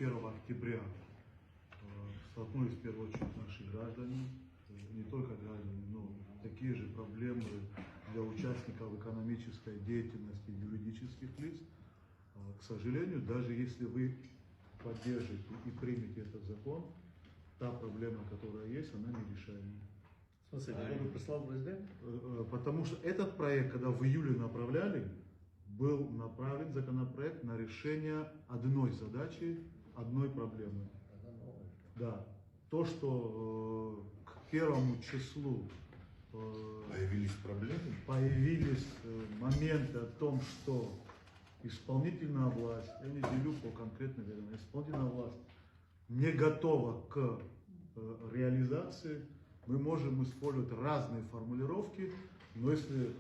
1 октября столкнулись в первую очередь наши граждане, не только граждане, но такие же проблемы для участников экономической деятельности юридических лиц. К сожалению, даже если вы поддержите и примете этот закон, та проблема, которая есть, она нерешаема. В смысле, который прислал президент? Потому что этот проект, когда в июле направляли, был направлен законопроект на решение одной задачи, одной проблемы. Да. То, что к 1 числу появились моменты о том, что исполнительная власть, я не делю по конкретным видам, исполнительная власть не готова к реализации, мы можем использовать разные формулировки, но если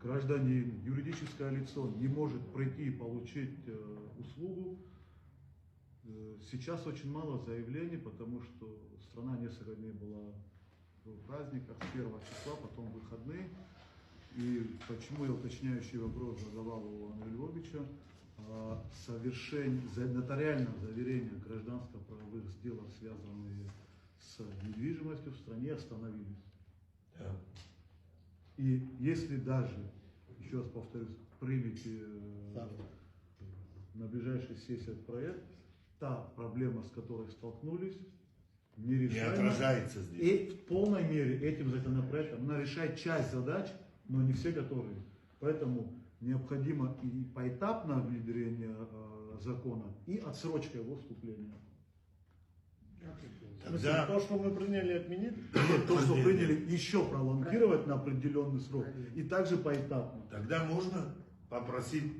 гражданин, юридическое лицо не может прийти и получить услугу, сейчас очень мало заявлений, потому что страна несколько дней была в праздниках, с 1 числа, потом выходные. И почему я уточняющий вопрос задавал у Андрея Львовича, нотариальное заверение гражданско-правовых сделок, связанные с недвижимостью, в стране остановились. Да. И если даже, еще раз повторюсь, примете на ближайшей сессии этот проект, та проблема, с которой столкнулись, нерешаема. Не отражается здесь. И в полной мере этим законопроектом она решает часть задач, но не все которые. Поэтому необходимо и поэтапное внедрение закона, и отсрочка его вступления. Тогда... То, что мы приняли, отменить? Нет, то, что приняли, еще пролонгировать на определенный срок. И также поэтапно. Тогда можно попросить...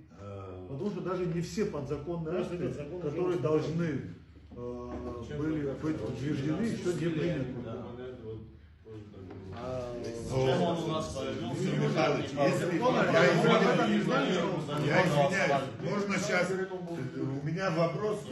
Потому что даже не все подзаконные акты, которые должны были быть утверждены, еще не приняты. Юрий Михайлович, если я извиняюсь, можно сейчас, у меня вопрос.